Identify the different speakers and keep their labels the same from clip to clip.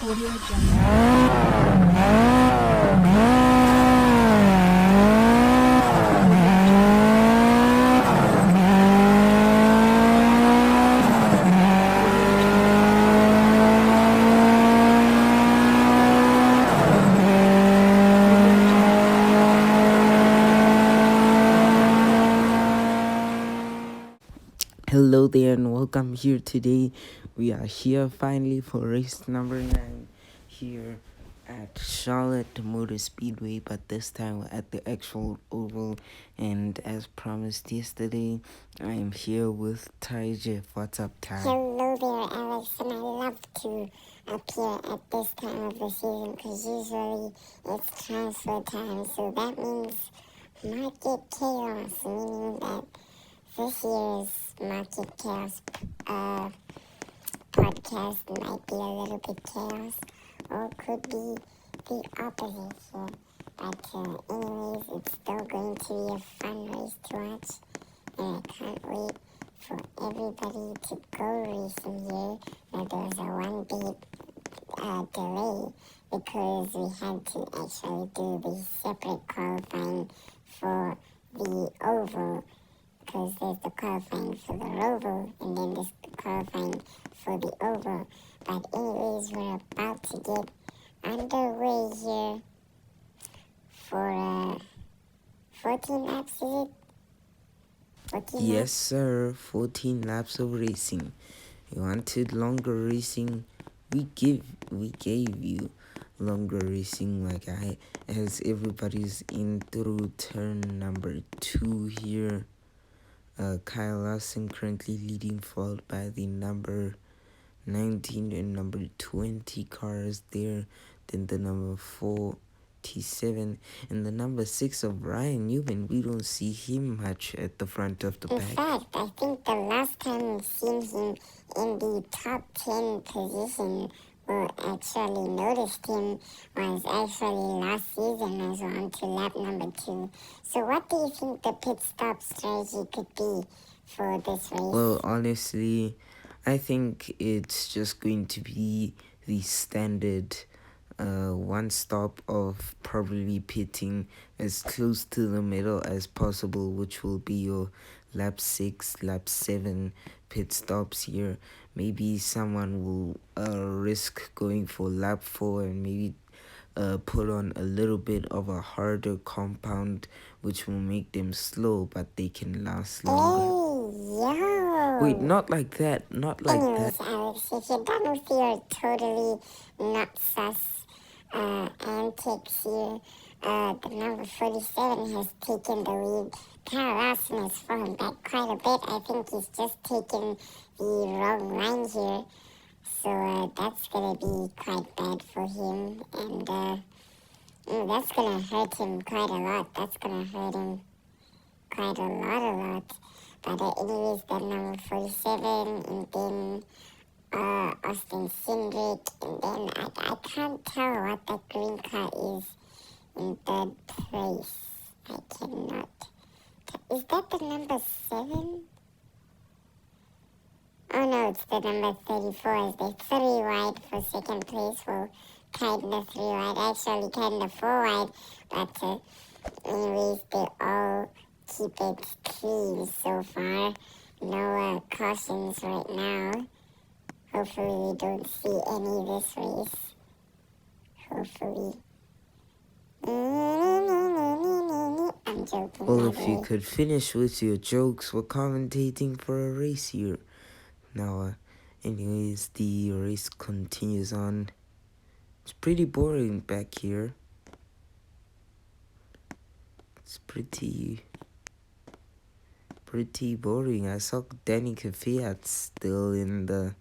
Speaker 1: Audio Jungle.
Speaker 2: Hello there and welcome here today. We are here finally for race number 9 here at Charlotte Motor Speedway, but this time we're at the actual oval. And as promised yesterday, I am here with Ty Jeff. What's up, Ty?
Speaker 3: Hello there, Alex, and I love to appear at this time of the season because usually it's transfer time, so that means market chaos, meaning that this year's market chaos podcast might be a little bit chaos, or could be the opposite here. But anyways, it's still going to be a fun race to watch, and I can't wait for everybody to go racing here. Now there's a 1 big delay because we had to actually do the separate qualifying for the oval, because there's the qualifying for the roval and then there's the qualifying for the oval. But anyways, we're about to get underway here for 14 laps, is it? 14
Speaker 2: Yes,
Speaker 3: laps?
Speaker 2: sir. 14 laps of racing. You wanted longer racing? We gave you longer racing, as everybody's in through turn number 2 here. Kyle Larson currently leading, followed by the number 19 and number 20 cars there. Then the number 47 and the number 6 of Ryan Newman. We don't see him much at the front of the pack.
Speaker 3: In fact, I think the last time we've seen him in the top 10 position, or actually noticed him, was actually last season as well, to lap number 2. So what do you think the pit stop strategy could be for this race?
Speaker 2: Well, honestly, I think it's just going to be the standard one stop of probably pitting as close to the middle as possible, which will be your lap 6, lap 7 pit stops here. Maybe someone will risk going for lap 4 and maybe put on a little bit of a harder compound, which will make them slow, but they can last longer.
Speaker 3: Hey, yo!
Speaker 2: Wait, not like that. Not like
Speaker 3: Anyways,
Speaker 2: that.
Speaker 3: Alex, if you're done with your totally not sus antics here, the number 47 has taken the lead. Kyle Larson has fallen back quite a bit. I think he's just taken the wrong line here. So that's going to be quite bad for him. And that's going to hurt him quite a lot. That's going to hurt him quite a lot. But anyways, that number 47, and then Austin Cindric, and then I can't tell what that green car is in third place. I cannot. Is that the number 7? Oh no, it's the number 34. Is they 3 wide for second place? Well, kinda 3 wide, actually kinda 4 wide. But anyways, they all keep it clean so far. No cautions right now. Hopefully we don't see any this race. Hopefully. I'm joking.
Speaker 2: Well, if you could finish with your jokes, we're commentating for a race here. Now, anyways, the race continues on. It's pretty boring back here. It's pretty boring. I saw Danny Kvyat still in the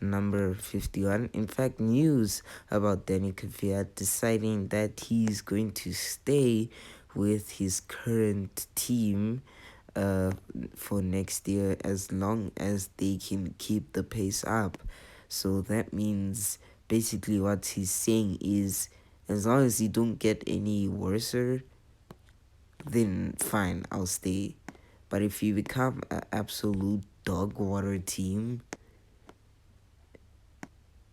Speaker 2: number 51. In fact, news about Danny Kvyat deciding that he's going to stay with his current team for next year as long as they can keep the pace up. So that means basically what he's saying is, as long as you don't get any worser, then fine, I'll stay. But if you become an absolute dog water team,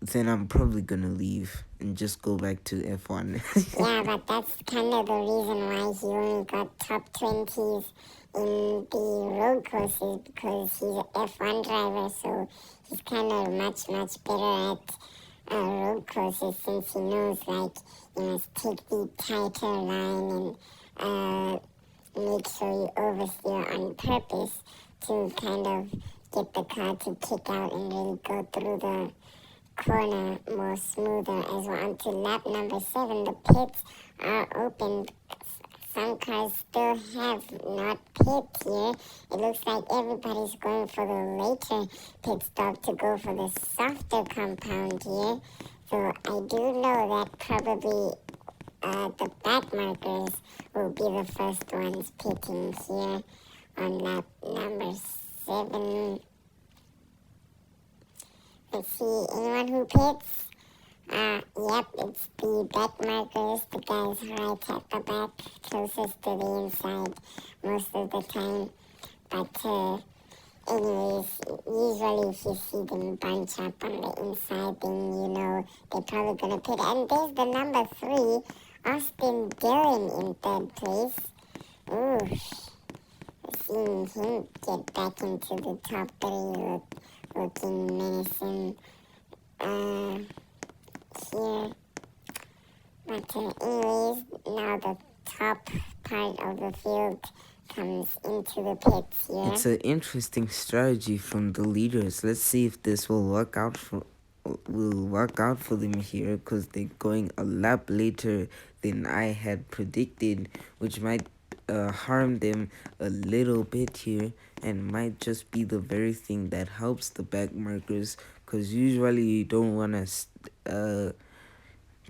Speaker 2: then I'm probably gonna leave and just go back to F1.
Speaker 3: Yeah, but that's kind of the reason why he only got top 20s in the road courses, because he's an F1 driver, so he's kind of much better at road courses, since he knows, like, you must take the tighter line and make sure you oversteer on purpose to kind of get the car to kick out and really go through the corner more smoother. As we're on to lap number 7, the pits are open. Some cars still have not pit here. It looks like everybody's going for the later pit stop to go for the softer compound here. So I do know that probably the back markers will be the first ones pitting here on lap number 7. Let's see, anyone who pits? Yep, it's the back markers, the guys right at the back, closest to the inside most of the time. But anyways, usually if you see them bunch up on the inside, then you know they're probably gonna pit. And there's the number 3, Austin Dillon in 3rd place. Ooh, seeing him get back into the top 3 looking menacing here. But anyways, now the top part of the field comes into the pits here.
Speaker 2: It's an interesting strategy from the leaders. Let's see if this will work out for them here, because they're going a lap later than I had predicted, which might harm them a little bit here, and might just be the very thing that helps the back markers, because usually you don't want to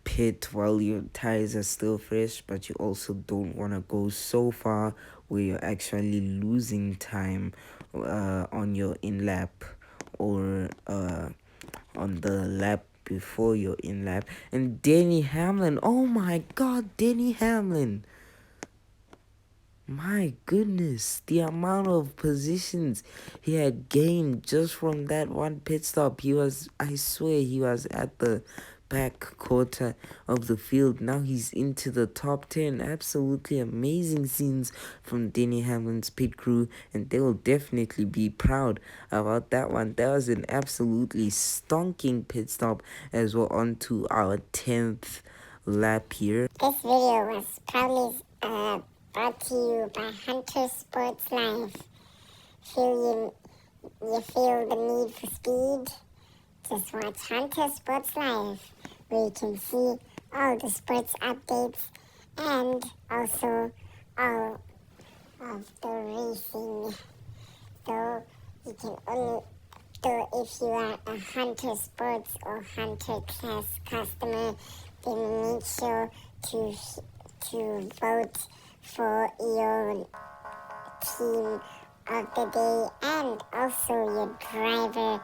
Speaker 2: pit while your tires are still fresh, but you also don't want to go so far where you're actually losing time on your in lap, or on the lap before your in lap. And Denny Hamlin, oh my god, Denny Hamlin, my goodness, the amount of positions he had gained just from that one pit stop. I swear he was at the back quarter of the field. Now he's into the top 10. Absolutely amazing scenes from Denny Hamlin's pit crew, and they will definitely be proud about that one. That was an absolutely stonking pit stop, as we're on to our 10th lap here.
Speaker 3: This video was probably brought to you by Hunter Sports Life. You feel the need for speed? Just watch Hunter Sports Life, where you can see all the sports updates and also all of the racing. So you can only do, if you are a Hunter Sports or Hunter Class customer, then make sure to vote for your team of the day and also your driver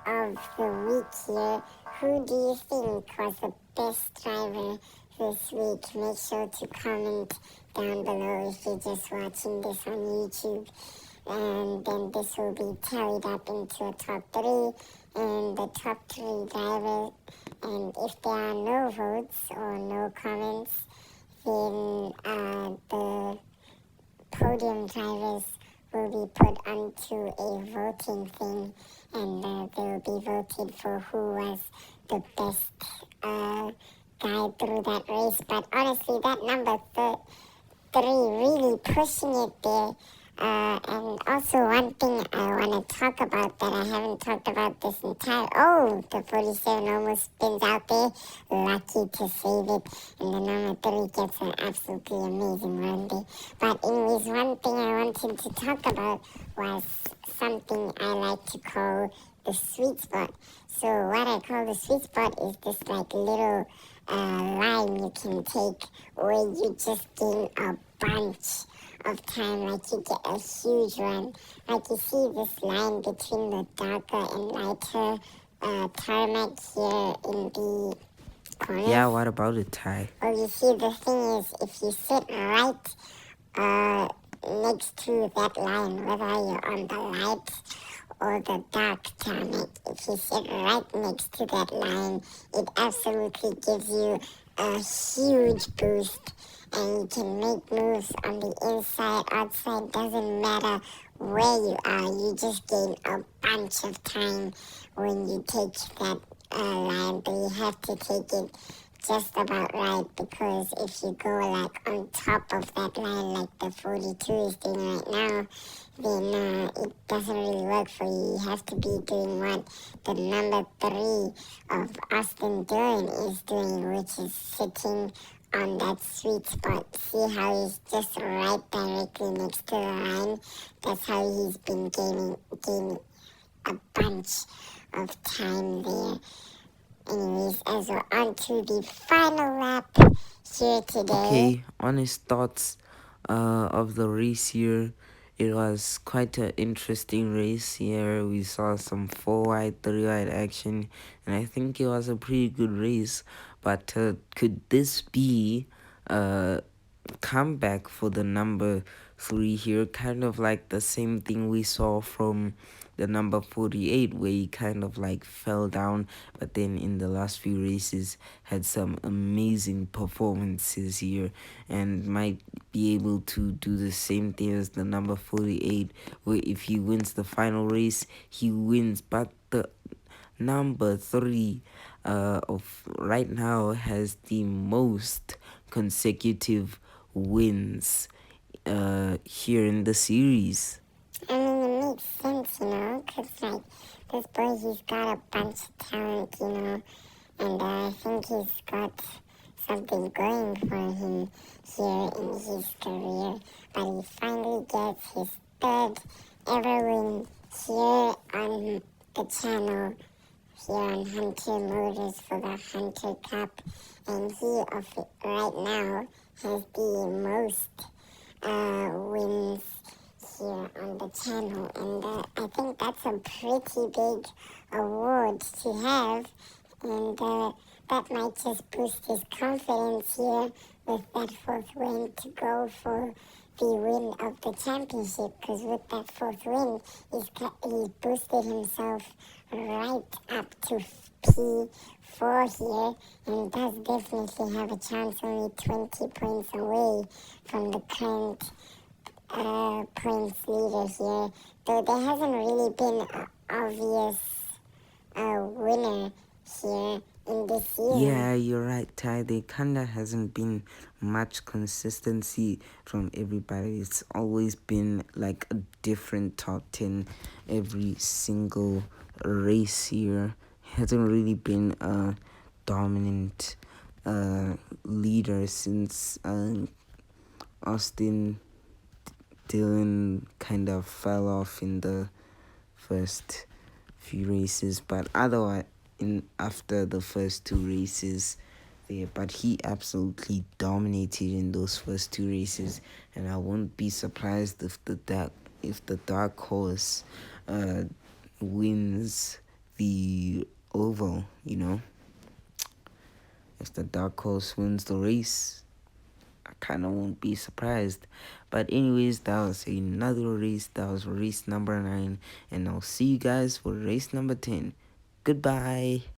Speaker 3: of the week here. Who do you think was the best driver this week? Make sure to comment down below if you're just watching this on YouTube. And then this will be tallied up into a top 3 and the top 3 drivers. And if there are no votes or no comments, then the podium drivers will be put onto a voting thing, and they will be voted for who was the best guy through that race. But honestly, that number 3 really pushing it there. And also one thing I want to talk about that I haven't talked about this entire... Oh, the 47 almost spins out there. Lucky to save it. And the number 3 gets an absolutely amazing run there. But anyways, one thing I wanted to talk about was something I like to call the sweet spot. So what I call the sweet spot is this like little line you can take where you just gain a bunch of time, like you get a huge run. Like you see this line between the darker and lighter tarmac here in the corner.
Speaker 2: Yeah, what about it, Ty?
Speaker 3: Well, you see, the thing is, if you sit right next to that line, whether you're on the light or the dark tarmac. If you sit right next to that line, it absolutely gives you a huge boost, and you can make moves on the inside, outside, doesn't matter where you are. You just gain a bunch of time when you take that line, but you have to take it just about right, because if you go like on top of that line like the 42 is doing right now, then it doesn't really work for you. You have to be doing what the number 3 of Austin Dillon is doing, which is sitting on that sweet spot. See how he's just right directly next to the line? That's how he's been gaining a bunch of time there. Anyways, as we're on to the final lap here today.
Speaker 2: Okay, honest thoughts of the race here. It was quite an interesting race here. We saw some 4 wide, 3 wide action, and I think it was a pretty good race. But could this be a comeback for the number 3 here? Kind of like the same thing we saw from the number 48, where he kind of like fell down, but then in the last few races had some amazing performances here, and might be able to do the same thing as the number 48, where if he wins the final race, he wins. But the number 3 of right now has the most consecutive wins here in the series.
Speaker 3: I mean, it makes sense, because, like, this boy, he's got a bunch of talent, and I think he's got something going for him here in his career. But he finally gets his 3rd ever win here on the channel, here on Hunter Motors for the Hunter Cup. And he, right now, has the most wins here on the channel, and I think that's a pretty big award to have, and that might just boost his confidence here with that 4th win to go for the win of the championship, because with that 4th win, he's boosted himself right up to P4 here, and does definitely have a chance, only 20 points away from the current points leader here, though there hasn't really been an obvious winner here in this season.
Speaker 2: Yeah, you're right, Ty. There kinda hasn't been much consistency from everybody. It's always been like a different top 10 every single race here. Hasn't really been a dominant leader since Austin Dillon kind of fell off in the first few races, but otherwise, after the first 2 races there, but he absolutely dominated in those first 2 races, and I won't be surprised if the dark horse wins the oval. If the dark horse wins the race, I kind of won't be surprised. But anyways, that was another race. That was race number 9, and I'll see you guys for race number 10. Goodbye.